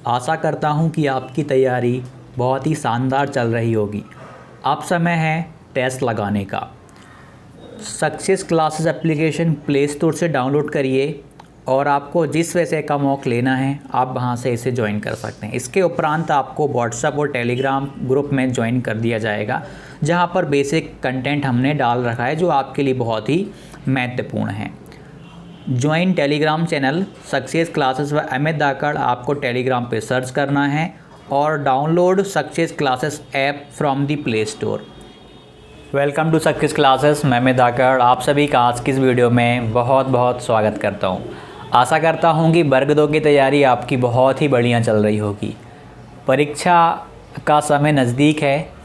आशा करता हूँ कि आपकी तैयारी बहुत ही शानदार चल रही होगी। अब समय है टेस्ट लगाने का। Success classes application play store से डाउनलोड करिए और आपको जिस विषय का मॉक लेना है आप वहां से इसे ज्वाइन कर सकते हैं। इसके उपरांत आपको व्हाट्सएप और टेलीग्राम ग्रुप में ज्वाइन कर दिया जाएगा, जहां पर बेसिक कंटेंट हमने डाल रखा है जो आपके लिए बहुत ही महत्वपूर्ण है। Join Telegram channel success classes व अमित धाकड़ आपको टेलीग्राम पे सर्च करना है और download success classes app from the Play Store. Welcome to success classes, मैं अमित धाकड़ आप सभी का आज की इस वीडियो में बहुत बहुत स्वागत करता हूं। आशा करता हूं कि वर्ग 2 की तैयारी आपकी बहुत ही बढ़िया चल रही होगी। परीक्षा का समय नज़दीक है,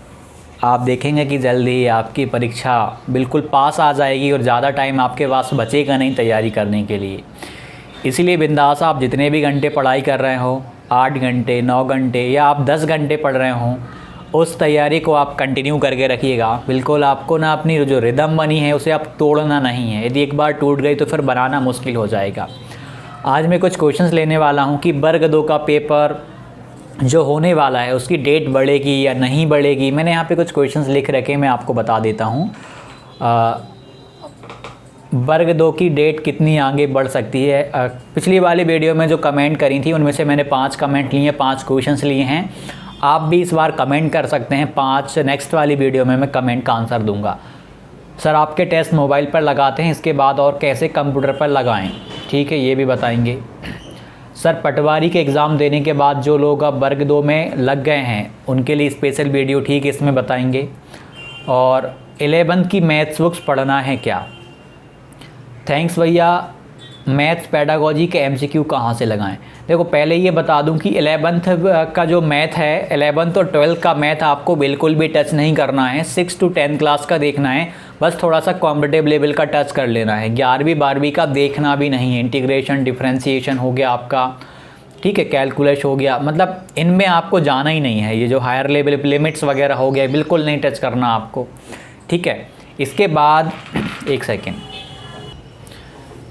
आप देखेंगे कि जल्दी आपकी परीक्षा बिल्कुल पास आ जाएगी और ज़्यादा टाइम आपके पास बचेगा नहीं तैयारी करने के लिए। इसीलिए बिंदास आप जितने भी घंटे पढ़ाई कर रहे हो, 8 घंटे 9 घंटे या आप 10 घंटे पढ़ रहे हो, उस तैयारी को आप कंटिन्यू करके रखिएगा। बिल्कुल आपको ना अपनी जो रिदम बनी है उसे आप तोड़ना नहीं है। यदि एक बार टूट गई तो फिर बनाना मुश्किल हो जाएगा। आज मैं कुछ क्वेश्चंस लेने वाला हूँ कि वर्ग 2 का पेपर जो होने वाला है उसकी डेट बढ़ेगी या नहीं बढ़ेगी। मैंने यहाँ पे कुछ क्वेश्चंस लिख रखे, मैं आपको बता देता हूँ। वर्ग 2 की डेट कितनी आगे बढ़ सकती है। पिछली वाली वीडियो में जो कमेंट करी थी उनमें से मैंने 5 कमेंट लिए हैं, 5 क्वेश्चंस लिए हैं। आप भी इस बार कमेंट कर सकते हैं 5। नेक्स्ट वाली वीडियो में मैं कमेंट का आंसर दूंगा। सर आपके टेस्ट मोबाइल पर लगाते हैं, इसके बाद और कैसे कंप्यूटर पर लगाएं, ठीक है, ये भी बताएंगे। सर पटवारी के एग्ज़ाम देने के बाद जो लोग अब वर्ग 2 में लग गए हैं उनके लिए स्पेशल वीडियो, ठीक है, इसमें बताएंगे। और 11th की मैथ्स बुक्स पढ़ना है क्या। थैंक्स भैया। मैथ्स पेडागोजी के MCQ कहाँ से लगाएं। देखो पहले ये बता दूं कि 11th का जो मैथ है, 11th और 12th का मैथ आपको बिल्कुल भी टच नहीं करना है। 6 to 10 क्लास का देखना है, बस थोड़ा सा कॉम्पिटेटिव लेवल का टच कर लेना है। 11वीं 12वीं का देखना भी नहीं है। इंटीग्रेशन डिफरेंशिएशन हो गया आपका, ठीक है, कैलकुलस हो गया, मतलब इनमें आपको जाना ही नहीं है। ये जो हायर लेवल लिमिट्स वगैरह हो गया बिल्कुल नहीं टच करना आपको, ठीक है। इसके बाद एक सेकेंड,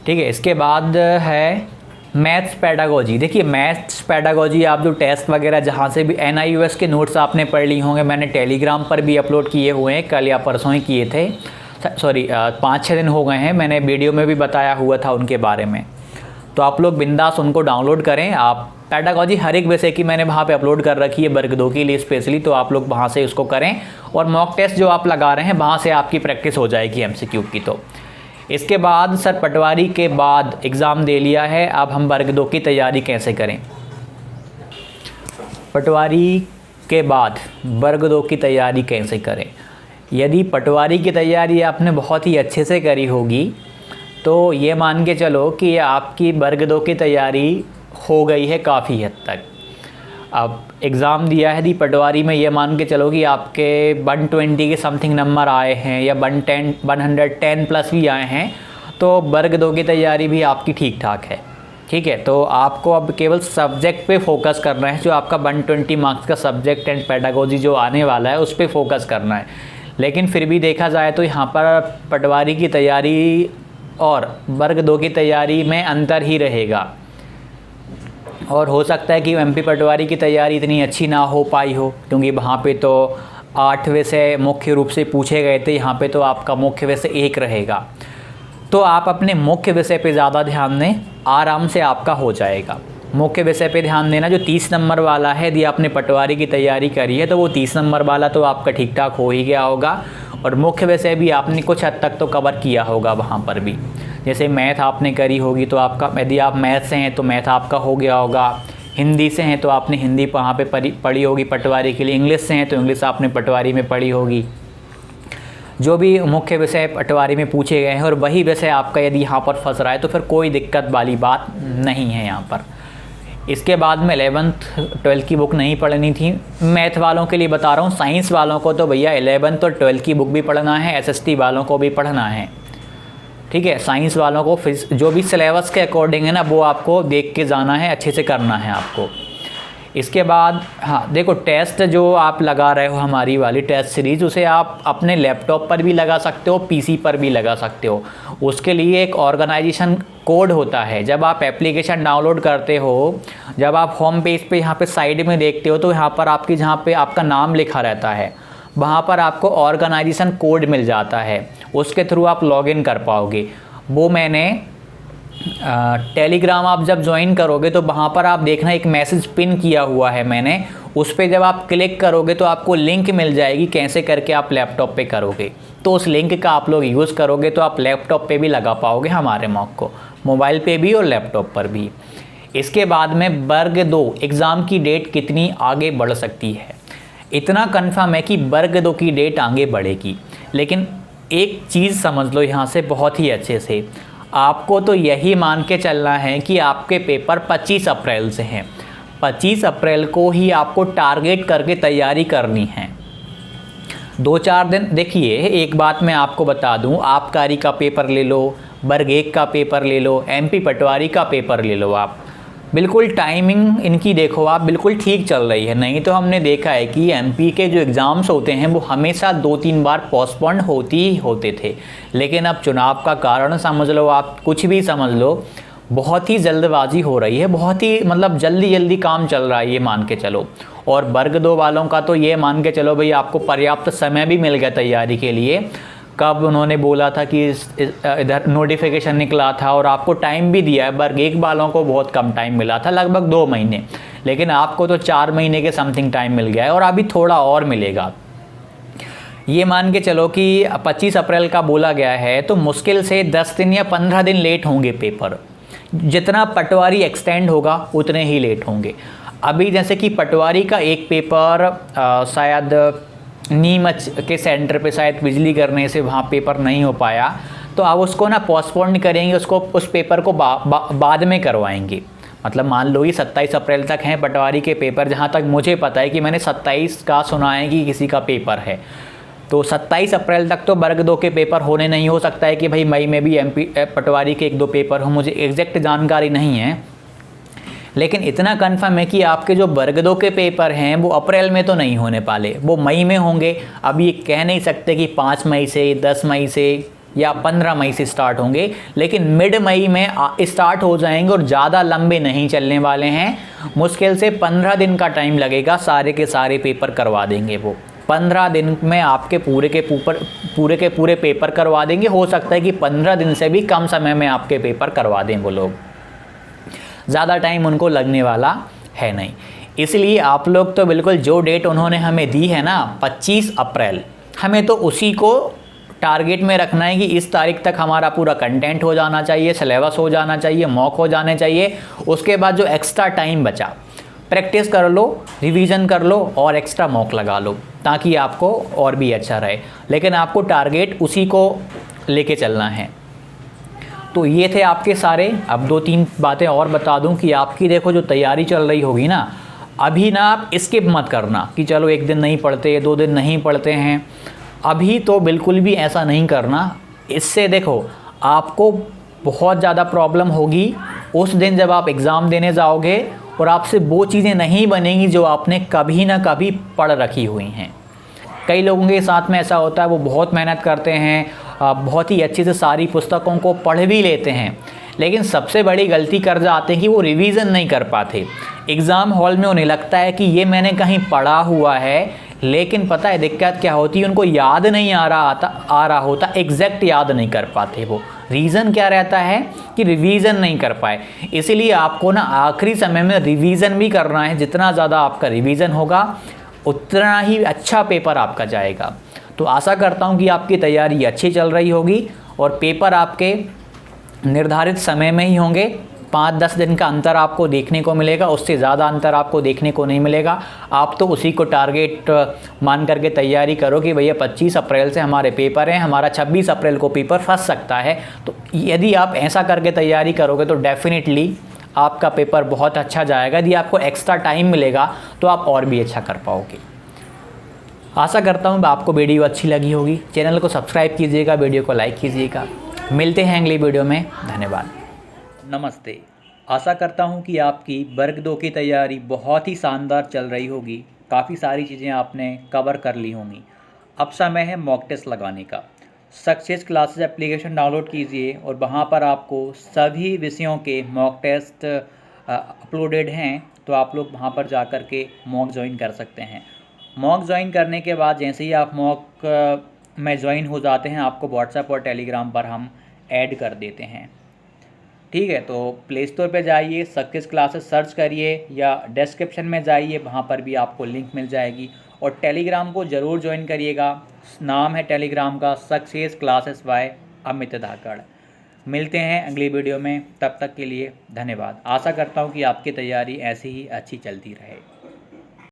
ठीक है, इसके बाद है मैथ्स पेडागोजी। देखिए मैथ्स पेडागोजी आप जो टेस्ट वगैरह जहाँ से भी NIOS के नोट्स आपने पढ़ ली होंगे, मैंने टेलीग्राम पर भी अपलोड किए हुए हैं, कल या परसों ही किए थे, सॉरी 5-6 दिन हो गए हैं। मैंने वीडियो में भी बताया हुआ था उनके बारे में, तो आप लोग बिंदास उनको डाउनलोड करें। आप पेडागोजी हर एक विषय की मैंने वहाँ पे अपलोड कर रखी है वर्ग 2 के लिए स्पेशली, तो आप लोग वहाँ से उसको करें और मॉक टेस्ट जो आप लगा रहे हैं वहाँ से आपकी प्रैक्टिस हो जाएगी MCQ की। तो इसके बाद सर पटवारी के बाद एग्ज़ाम दे लिया है, अब हम वर्ग 2 की तैयारी कैसे करें। पटवारी के बाद वर्ग 2 की तैयारी कैसे करें। यदि पटवारी की तैयारी आपने बहुत ही अच्छे से करी होगी तो ये मान के चलो कि आपकी वर्ग 2 की तैयारी हो गई है काफ़ी हद तक। अब एग्ज़ाम दिया है दी पटवारी में, ये मान के चलो कि आपके 120 के समथिंग नंबर आए हैं या 110 प्लस भी आए हैं, तो वर्ग 2 की तैयारी भी आपकी ठीक ठाक है, ठीक है। तो आपको अब केवल सब्जेक्ट पे फोकस करना है, जो आपका 120 मार्क्स का सब्जेक्ट एंड पेडागोजी जो आने वाला है उस पर फोकस करना है। लेकिन फिर भी देखा जाए तो यहाँ पर पटवारी की तैयारी और वर्ग 2 की तैयारी में अंतर ही रहेगा, और हो सकता है कि MP पटवारी की तैयारी इतनी अच्छी ना हो पाई हो, क्योंकि वहाँ पे तो 8 विषय मुख्य रूप से पूछे गए थे, यहाँ पे तो आपका मुख्य विषय 1 रहेगा। तो आप अपने मुख्य विषय पे ज़्यादा ध्यान दें, आराम से आपका हो जाएगा। मुख्य विषय पे ध्यान देना, जो 30 नंबर वाला है, यदि आपने पटवारी की तैयारी करी है तो वो 30 नंबर वाला तो आपका ठीक ठाक हो ही गया होगा, और मुख्य विषय भी आपने कुछ हद तक तो कवर किया होगा वहाँ पर भी। जैसे मैथ आपने करी होगी तो आपका, यदि आप मैथ से हैं तो मैथ आपका हो गया होगा, हिंदी से हैं तो आपने हिंदी वहाँ पे पढ़ी होगी पटवारी के लिए, इंग्लिश से हैं तो इंग्लिश आपने पटवारी में पढ़ी होगी। जो भी मुख्य विषय पटवारी में पूछे गए हैं और वही विषय आपका यदि यहाँ पर फंस रहा है तो फिर कोई दिक्कत वाली बात नहीं है यहाँ पर। इसके बाद में 11th 12th की बुक नहीं पढ़नी थी। मैथ वालों के लिए बता रहा हूँ, साइंस वालों को तो भैया 11th और 12th की बुक भी पढ़ना है, SST वालों को भी पढ़ना है, ठीक है। साइंस वालों को फिर जो भी सिलेबस के अकॉर्डिंग है ना वो आपको देख के जाना है, अच्छे से करना है आपको। इसके बाद हाँ देखो, टेस्ट जो आप लगा रहे हो हमारी वाली टेस्ट सीरीज़, उसे आप अपने लैपटॉप पर भी लगा सकते हो, पीसी पर भी लगा सकते हो। उसके लिए एक ऑर्गेनाइजेशन कोड होता है। जब आप एप्लीकेशन डाउनलोड करते हो, जब आप होम पेज पे यहाँ पे साइड में देखते हो तो यहाँ पर आपकी जहाँ पे आपका नाम लिखा रहता है, वहाँ पर आपको ऑर्गेनाइजेशन कोड मिल जाता है। उसके थ्रू आप लॉगिन कर पाओगे। वो मैंने टेलीग्राम आप जब ज्वाइन करोगे तो वहाँ पर आप देखना एक मैसेज पिन किया हुआ है मैंने, उस पर जब आप क्लिक करोगे तो आपको लिंक मिल जाएगी कैसे करके आप लैपटॉप पे करोगे। तो उस लिंक का आप लोग यूज़ करोगे तो आप लैपटॉप पे भी लगा पाओगे हमारे मॉक को, मोबाइल पे भी और लैपटॉप पर भी। इसके बाद में वर्ग 2 एग्ज़ाम की डेट कितनी आगे बढ़ सकती है। इतना कन्फर्म है कि वर्ग 2 की डेट आगे बढ़ेगी, लेकिन एक चीज़ समझ लो यहाँ से बहुत ही अच्छे से, आपको तो यही मान के चलना है कि आपके पेपर 25 अप्रैल से हैं। 25 अप्रैल को ही आपको टारगेट करके तैयारी करनी है। 2-4 दिन देखिए, एक बात मैं आपको बता दूं, आबकारी का पेपर ले लो, वर्ग 1 का पेपर ले लो, एमपी पटवारी का पेपर ले लो, आप बिल्कुल टाइमिंग इनकी देखो आप बिल्कुल ठीक चल रही है। नहीं तो हमने देखा है कि एमपी के जो एग्ज़ाम्स होते हैं वो हमेशा 2-3 बार पोस्टपोन्ड होते थे। लेकिन अब चुनाव का कारण समझ लो, आप कुछ भी समझ लो, बहुत ही जल्दबाजी हो रही है, बहुत ही मतलब जल्दी काम चल रहा है, ये मान के चलो। और वर्ग 2 वालों का तो ये मान के चलो भाई, आपको पर्याप्त समय भी मिल गया तैयारी के लिए। कब उन्होंने बोला था कि इधर नोटिफिकेशन निकला था और आपको टाइम भी दिया है। वर्ग 1 वालों को बहुत कम टाइम मिला था, लगभग 2 महीने, लेकिन आपको तो 4 महीने के समथिंग टाइम मिल गया है और अभी थोड़ा और मिलेगा। ये मान के चलो कि 25 अप्रैल का बोला गया है, तो मुश्किल से 10 दिन या 15 दिन लेट होंगे पेपर। जितना पटवारी एक्सटेंड होगा उतने ही लेट होंगे। अभी जैसे कि पटवारी का एक पेपर शायद नीमच के सेंटर पे शायद बिजली करने से वहाँ पेपर नहीं हो पाया, तो आप उसको ना पोस्टपोन करेंगे, उसको उस पेपर को बाद में करवाएंगे। मतलब मान लो ये 27 अप्रैल तक हैं पटवारी के पेपर, जहाँ तक मुझे पता है कि मैंने 27 का सुना है कि किसी का पेपर है। तो 27 अप्रैल तक तो वर्ग 2 के पेपर होने नहीं, हो सकता है कि भाई मई में भी एमपी पटवारी के 1-2 पेपर हो, मुझे एग्जैक्ट जानकारी नहीं है। लेकिन इतना कन्फर्म है कि आपके जो वर्ग 2 के पेपर हैं वो अप्रैल में तो नहीं होने वाले, वो मई में होंगे। अभी ये कह नहीं सकते कि 5 मई से, 10 मई से या 15 मई से स्टार्ट होंगे, लेकिन मिड मई में स्टार्ट हो जाएंगे और ज़्यादा लंबे नहीं चलने वाले हैं। मुश्किल से 15 दिन का टाइम लगेगा, सारे के सारे पेपर करवा देंगे वो। 15 दिन में आपके पूरे के पूरे पेपर करवा देंगे। हो सकता है कि 15 दिन से भी कम समय में आपके पेपर करवा दें वो लोग, ज़्यादा टाइम उनको लगने वाला है नहीं। इसलिए आप लोग तो बिल्कुल जो डेट उन्होंने हमें दी है ना 25 अप्रैल, हमें तो उसी को टारगेट में रखना है कि इस तारीख तक हमारा पूरा कंटेंट हो जाना चाहिए, सिलेबस हो जाना चाहिए, मॉक हो जाने चाहिए। उसके बाद जो एक्स्ट्रा टाइम बचा, प्रैक्टिस कर लो, रिवीजन कर लो और एक्स्ट्रा मॉक लगा लो, ताकि आपको और भी अच्छा रहे। लेकिन आपको टारगेट उसी को लेके चलना है। तो ये थे आपके सारे। अब 2-3 बातें और बता दूं कि आपकी देखो जो तैयारी चल रही होगी ना, अभी ना आप स्किप मत करना कि चलो 1 दिन नहीं पढ़ते, 2 दिन नहीं पढ़ते हैं। अभी तो बिल्कुल भी ऐसा नहीं करना। इससे देखो आपको बहुत ज़्यादा प्रॉब्लम होगी उस दिन जब आप एग्ज़ाम देने जाओगे और आपसे वो चीज़ें नहीं बनेंगी जो आपने कभी ना कभी पढ़ रखी हुई हैं। कई लोगों के साथ में ऐसा होता है, वो बहुत मेहनत करते हैं, बहुत ही अच्छे से सारी पुस्तकों को पढ़ भी लेते हैं, लेकिन सबसे बड़ी गलती कर जाते हैं कि वो रिवीजन नहीं कर पाते। एग्ज़ाम हॉल में उन्हें लगता है कि ये मैंने कहीं पढ़ा हुआ है, लेकिन पता है दिक्कत क्या होती है, उनको याद नहीं आ रहा होता, एग्जैक्ट याद नहीं कर पाते। वो रीज़न क्या रहता है कि रिवीजन नहीं कर पाए। इसीलिए आपको ना आखिरी समय में रिवीजन भी करना है। जितना ज़्यादा आपका रिवीजन होगा उतना ही अच्छा पेपर आपका जाएगा। तो आशा करता हूँ कि आपकी तैयारी अच्छी चल रही होगी और पेपर आपके निर्धारित समय में ही होंगे। 5-10 दिन का अंतर आपको देखने को मिलेगा, उससे ज़्यादा अंतर आपको देखने को नहीं मिलेगा। आप तो उसी को टारगेट मान करके तैयारी करो कि भैया 25 अप्रैल से हमारे पेपर हैं, हमारा 26 अप्रैल को पेपर फंस सकता है। तो यदि आप ऐसा करके तैयारी करोगे तो डेफिनेटली आपका पेपर बहुत अच्छा जाएगा। यदि आपको एक्स्ट्रा टाइम मिलेगा तो आप और भी अच्छा कर पाओगे। आशा करता हूँ आपको वीडियो अच्छी लगी होगी। चैनल को सब्सक्राइब कीजिएगा, वीडियो को लाइक कीजिएगा। मिलते हैं अगली वीडियो में। धन्यवाद। नमस्ते। आशा करता हूँ कि आपकी वर्ग 2 की तैयारी बहुत ही शानदार चल रही होगी। काफ़ी सारी चीज़ें आपने कवर कर ली होंगी। अब समय है मॉक टेस्ट लगाने का। सक्सेस क्लासेस एप्लीकेशन डाउनलोड कीजिए और वहाँ पर आपको सभी विषयों के मॉक टेस्ट अपलोडेड हैं, तो आप लोग वहाँ पर जा कर के मॉक ज्वाइन कर सकते हैं। मॉक ज्वाइन करने के बाद जैसे ही आप मॉक में ज्वाइन हो जाते हैं, आपको व्हाट्सएप और टेलीग्राम पर हम ऐड कर देते हैं। ठीक है, तो प्ले स्टोर पे जाइए, सक्सेस क्लासेस सर्च करिए या डिस्क्रिप्शन में जाइए, वहाँ पर भी आपको लिंक मिल जाएगी। और टेलीग्राम को ज़रूर ज्वाइन करिएगा। नाम है टेलीग्राम का सक्सेस क्लासेस बाय अमित धाकड़। मिलते हैं अगली वीडियो में, तब तक के लिए धन्यवाद। आशा करता हूँ कि आपकी तैयारी ऐसी ही अच्छी चलती रहे।